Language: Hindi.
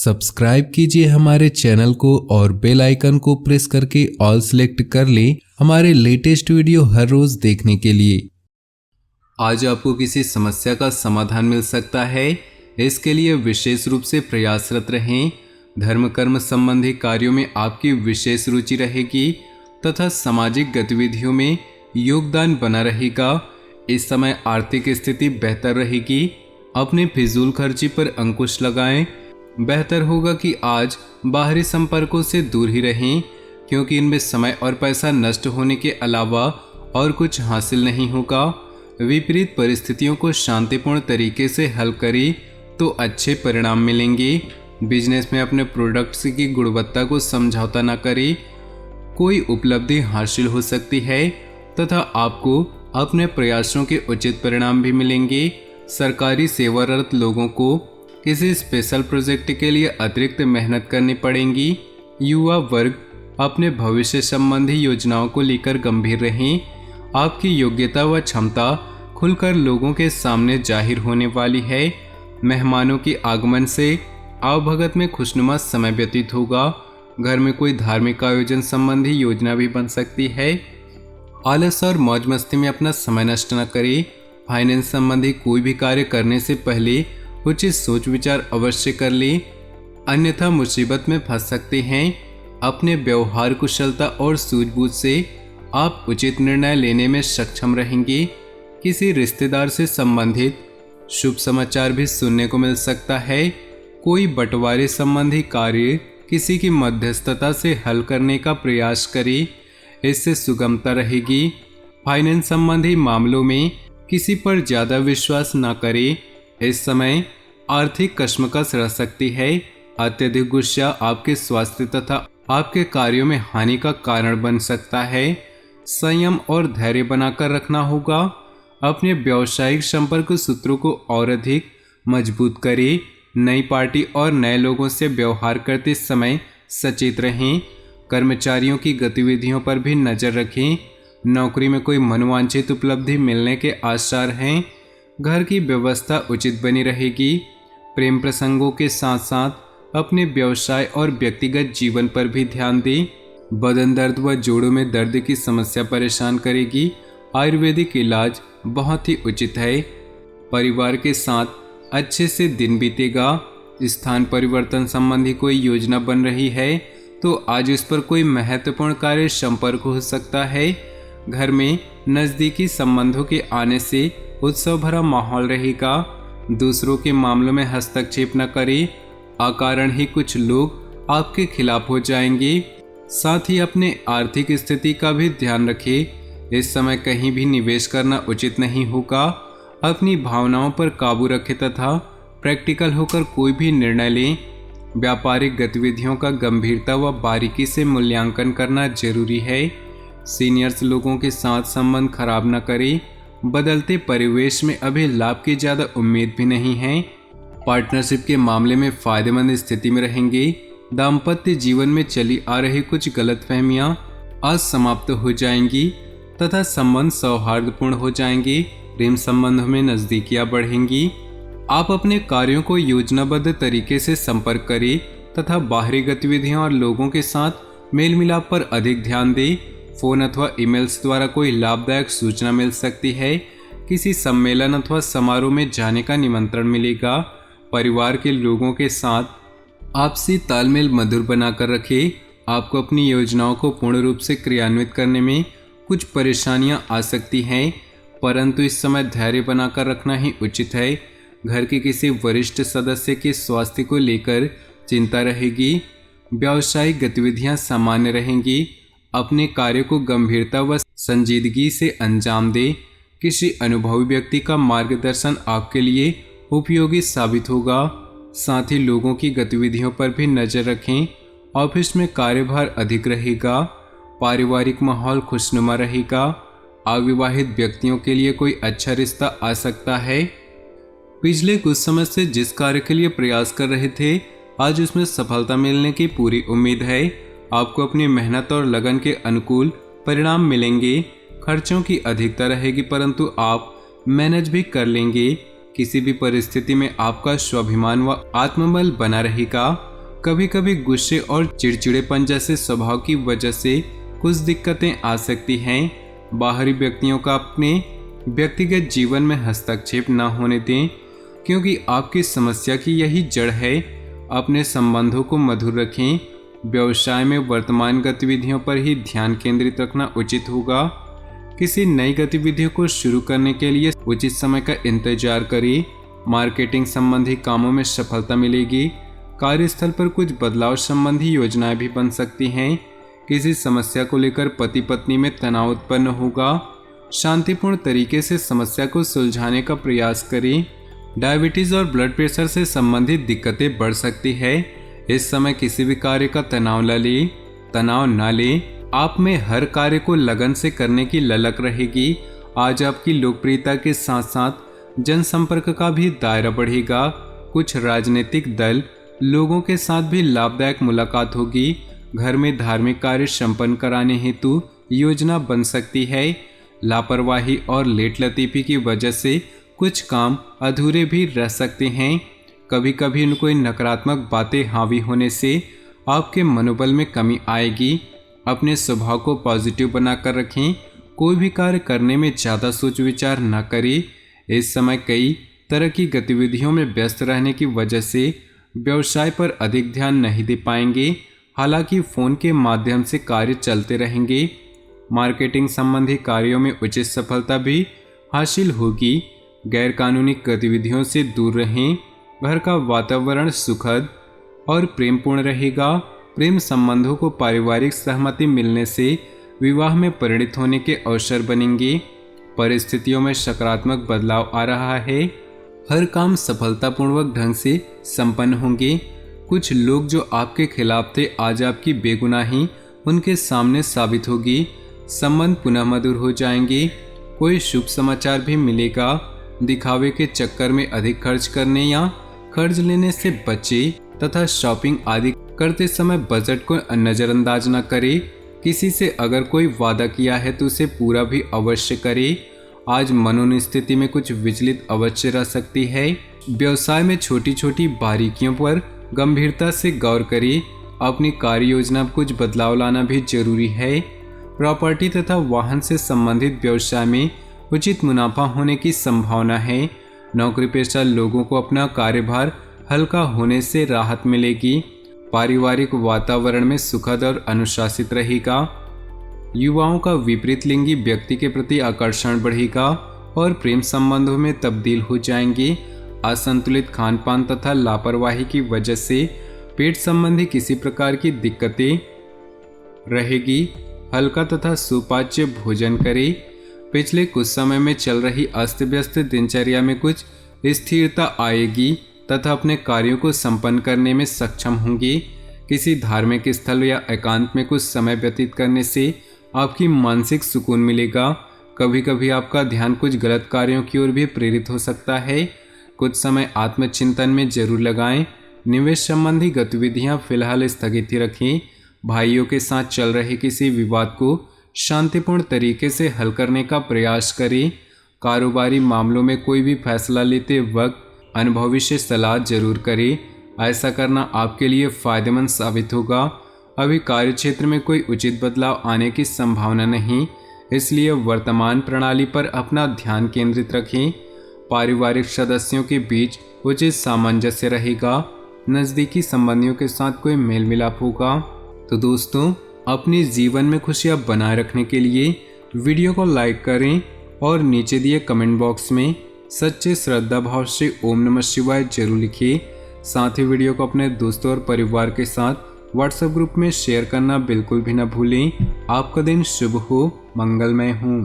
सब्सक्राइब कीजिए हमारे चैनल को और बेल आइकन को प्रेस करके ऑल सेलेक्ट कर लें हमारे लेटेस्ट वीडियो हर रोज देखने के लिए। आज आपको किसी समस्या का समाधान मिल सकता है, इसके लिए विशेष रूप से प्रयासरत रहें। धर्म कर्म संबंधी कार्यों में आपकी विशेष रुचि रहेगी तथा सामाजिक गतिविधियों में योगदान बना रहेगा। इस समय आर्थिक स्थिति बेहतर रहेगी। अपने फिजूल खर्ची पर अंकुश लगाएं। बेहतर होगा कि आज बाहरी संपर्कों से दूर ही रहें, क्योंकि इनमें समय और पैसा नष्ट होने के अलावा और कुछ हासिल नहीं होगा। विपरीत परिस्थितियों को शांतिपूर्ण तरीके से हल करें तो अच्छे परिणाम मिलेंगे। बिजनेस में अपने प्रोडक्ट्स की गुणवत्ता को समझौता न करें। कोई उपलब्धि हासिल हो सकती है तथा आपको अपने प्रयासों के उचित परिणाम भी मिलेंगे। सरकारी सेवारत लोगों को किसी स्पेशल प्रोजेक्ट के लिए अतिरिक्त मेहनत करनी पड़ेगी। युवा वर्ग अपने भविष्य संबंधी योजनाओं को लेकर गंभीर रहें। आपकी योग्यता व क्षमता खुलकर लोगों के सामने जाहिर होने वाली है। मेहमानों के आगमन से आवभगत में खुशनुमा समय व्यतीत होगा। घर में कोई धार्मिक आयोजन संबंधी योजना भी बन सकती है। आलस और मौज मस्ती में अपना समय नष्ट न करें। फाइनेंस संबंधी कोई भी कार्य करने से पहले उचित सोच विचार अवश्य कर लें, अन्यथा मुसीबत में फंस सकते हैं। अपने व्यवहार कुशलता और सूझबूझ से आप उचित निर्णय लेने में सक्षम रहेंगे। किसी रिश्तेदार से संबंधित शुभ समाचार भी सुनने को मिल सकता है। कोई बंटवारे संबंधी कार्य किसी की मध्यस्थता से हल करने का प्रयास करें, इससे सुगमता रहेगी। फाइनेंस संबंधी मामलों में किसी पर ज्यादा विश्वास न करें। इस समय आर्थिक कश्मकश रह सकती है। अत्यधिक गुस्सा आपके स्वास्थ्य तथा आपके कार्यों में हानि का कारण बन सकता है। संयम और धैर्य बनाकर रखना होगा। अपने व्यावसायिक संपर्क सूत्रों को और अधिक मजबूत करें। नई पार्टी और नए लोगों से व्यवहार करते समय सचेत रहें। कर्मचारियों की गतिविधियों पर भी नजर रखें। नौकरी में कोई मनोवांछित उपलब्धि मिलने के आसार हैं। घर की व्यवस्था उचित बनी रहेगी। प्रेम प्रसंगों के साथ साथ अपने व्यवसाय और व्यक्तिगत जीवन पर भी ध्यान दें। बदन दर्द व जोड़ों में दर्द की समस्या परेशान करेगी। आयुर्वेदिक इलाज बहुत ही उचित है। परिवार के साथ अच्छे से दिन बीतेगा। स्थान परिवर्तन संबंधी कोई योजना बन रही है तो आज इस पर कोई महत्वपूर्ण कार्य संपर्क हो सकता है। घर में नज़दीकी संबंधों के आने से उत्सव भरा माहौल रहेगा। दूसरों के मामलों में हस्तक्षेप न करें, अकारण ही कुछ लोग आपके खिलाफ हो जाएंगे। साथ ही अपने आर्थिक स्थिति का भी ध्यान रखें। इस समय कहीं भी निवेश करना उचित नहीं होगा। अपनी भावनाओं पर काबू रखें तथा प्रैक्टिकल होकर कोई भी निर्णय लें। व्यापारिक गतिविधियों का गंभीरता व बारीकी से मूल्यांकन करना जरूरी है। सीनियर्स लोगों के साथ संबंध खराब न करें। बदलते परिवेश में अभी लाभ की ज़्यादा उम्मीद भी नहीं है। पार्टनरशिप के मामले में फायदेमंद स्थिति में रहेंगे। दाम्पत्य जीवन में चली आ रही कुछ गलतफहमियां आज समाप्त हो जाएंगी तथा संबंध सौहार्दपूर्ण हो जाएंगे। प्रेम संबंधों में नजदीकियां बढ़ेंगी। आप अपने कार्यों को योजनाबद्ध तरीके से संपर्क करें तथा बाहरी गतिविधियों और लोगों के साथ मेल मिलाप पर अधिक ध्यान दें। फोन अथवा ईमेल्स द्वारा कोई लाभदायक सूचना मिल सकती है। किसी सम्मेलन अथवा समारोह में जाने का निमंत्रण मिलेगा। परिवार के लोगों के साथ आपसी तालमेल मधुर बनाकर रखें। आपको अपनी योजनाओं को पूर्ण रूप से क्रियान्वित करने में कुछ परेशानियां आ सकती हैं, परंतु इस समय धैर्य बनाकर रखना ही उचित है। घर के किसी वरिष्ठ सदस्य के स्वास्थ्य को लेकर चिंता रहेगी। व्यावसायिक गतिविधियां सामान्य रहेंगी। अपने कार्य को गंभीरता व संजीदगी से अंजाम दें। किसी अनुभवी व्यक्ति का मार्गदर्शन आपके लिए उपयोगी साबित होगा। साथ ही लोगों की गतिविधियों पर भी नजर रखें। ऑफिस में कार्यभार अधिक रहेगा। पारिवारिक माहौल खुशनुमा रहेगा। अविवाहित व्यक्तियों के लिए कोई अच्छा रिश्ता आ सकता है। पिछले कुछ समय से जिस कार्य के लिए प्रयास कर रहे थे, आज उसमें सफलता मिलने की पूरी उम्मीद है। आपको अपनी मेहनत और लगन के अनुकूल परिणाम मिलेंगे। खर्चों की अधिकता रहेगी, परंतु आप मैनेज भी कर लेंगे। किसी भी परिस्थिति में आपका स्वाभिमान व आत्मबल बना रहेगा। कभी कभी गुस्से और चिड़चिड़ेपन जैसे स्वभाव की वजह से कुछ दिक्कतें आ सकती हैं। बाहरी व्यक्तियों का अपने व्यक्तिगत जीवन में हस्तक्षेप न होने दें, क्योंकि आपकी समस्या की यही जड़ है। अपने संबंधों को मधुर रखें। व्यवसाय में वर्तमान गतिविधियों पर ही ध्यान केंद्रित रखना उचित होगा। किसी नई गतिविधियों को शुरू करने के लिए उचित समय का इंतजार करें। मार्केटिंग संबंधी कामों में सफलता मिलेगी। कार्यस्थल पर कुछ बदलाव संबंधी योजनाएं भी बन सकती हैं। किसी समस्या को लेकर पति पत्नी में तनाव उत्पन्न होगा। शांतिपूर्ण तरीके से समस्या को सुलझाने का प्रयास करें। डायबिटीज और ब्लड प्रेशर से संबंधित दिक्कतें बढ़ सकती है। इस समय किसी भी कार्य का तनाव न ले। आप में हर कार्य को लगन से करने की ललक रहेगी। आज आपकी लोकप्रियता के साथ साथ जनसंपर्क का भी दायरा बढ़ेगा। कुछ राजनीतिक दल लोगों के साथ भी लाभदायक मुलाकात होगी। घर में धार्मिक कार्य संपन्न कराने हेतु योजना बन सकती है। लापरवाही और लेट लतीफी की वजह से कुछ काम अधूरे भी रह सकते हैं। कभी कभी कोई नकारात्मक बातें हावी होने से आपके मनोबल में कमी आएगी। अपने स्वभाव को पॉजिटिव बनाकर रखें। कोई भी कार्य करने में ज़्यादा सोच विचार न करें। इस समय कई तरह की गतिविधियों में व्यस्त रहने की वजह से व्यवसाय पर अधिक ध्यान नहीं दे पाएंगे। हालांकि फ़ोन के माध्यम से कार्य चलते रहेंगे। मार्केटिंग संबंधी कार्यों में उचित सफलता भी हासिल होगी। गैरकानूनी गतिविधियों से दूर रहें। घर का वातावरण सुखद और प्रेमपूर्ण रहेगा। प्रेम संबंधों को पारिवारिक सहमति मिलने से विवाह में परिणत होने के अवसर बनेंगे। परिस्थितियों में सकारात्मक बदलाव आ रहा है। हर काम सफलतापूर्वक ढंग से संपन्न होंगे। कुछ लोग जो आपके खिलाफ थे, आज आपकी बेगुनाही उनके सामने साबित होगी। संबंध पुनः मधुर हो जाएंगे। कोई शुभ समाचार भी मिलेगा। दिखावे के चक्कर में अधिक खर्च करने या कर्ज लेने से बचे तथा शॉपिंग आदि करते समय बजट को नज़रअंदाज न करें। किसी से अगर कोई वादा किया है तो उसे पूरा भी अवश्य करें। आज मनोस्थिति में कुछ विचलित अवश्य रह सकती है। व्यवसाय में छोटी छोटी बारीकियों पर गंभीरता से गौर करें। अपनी कार्य योजना में कुछ बदलाव लाना भी जरूरी है। प्रॉपर्टी तथा वाहन से संबंधित व्यवसाय में उचित मुनाफा होने की संभावना है। नौकरी पेशा लोगों को अपना कार्यभार हल्का होने से राहत मिलेगी। पारिवारिक वातावरण में सुखद और अनुशासित रहेगा। युवाओं का विपरीत लिंगी व्यक्ति के प्रति आकर्षण बढ़ेगा और प्रेम संबंधों में तब्दील हो जाएंगे। असंतुलित खानपान तथा लापरवाही की वजह से पेट संबंधी किसी प्रकार की दिक्कतें रहेगी। हल्का तथा सुपाच्य भोजन करें। पिछले कुछ समय में चल रही अस्त व्यस्त दिनचर्या में कुछ स्थिरता आएगी तथा अपने कार्यों को संपन्न करने में सक्षम होंगे। किसी धार्मिक स्थल या एकांत में कुछ समय व्यतीत करने से आपकी मानसिक सुकून मिलेगा। कभी कभी आपका ध्यान कुछ गलत कार्यों की ओर भी प्रेरित हो सकता है। कुछ समय आत्मचिंतन में जरूर लगाएं। निवेश संबंधी गतिविधियां फिलहाल स्थगित ही रखें। भाइयों के साथ चल रहे किसी विवाद को शांतिपूर्ण तरीके से हल करने का प्रयास करें। कारोबारी मामलों में कोई भी फैसला लेते वक्त अनुभवी से सलाह जरूर करें। ऐसा करना आपके लिए फायदेमंद साबित होगा। अभी कार्यक्षेत्र में कोई उचित बदलाव आने की संभावना नहीं, इसलिए वर्तमान प्रणाली पर अपना ध्यान केंद्रित रखें। पारिवारिक सदस्यों के बीच उचित सामंजस्य रहेगा। नज़दीकी संबंधियों के साथ कोई मेल मिलाप होगा। तो दोस्तों, अपने जीवन में खुशियां बनाए रखने के लिए वीडियो को लाइक करें और नीचे दिए कमेंट बॉक्स में सच्चे श्रद्धा भाव से ओम नमः शिवाय जरूर लिखिए। साथ ही वीडियो को अपने दोस्तों और परिवार के साथ व्हाट्सएप ग्रुप में शेयर करना बिल्कुल भी न भूलें। आपका दिन शुभ हो, मंगलमय हो।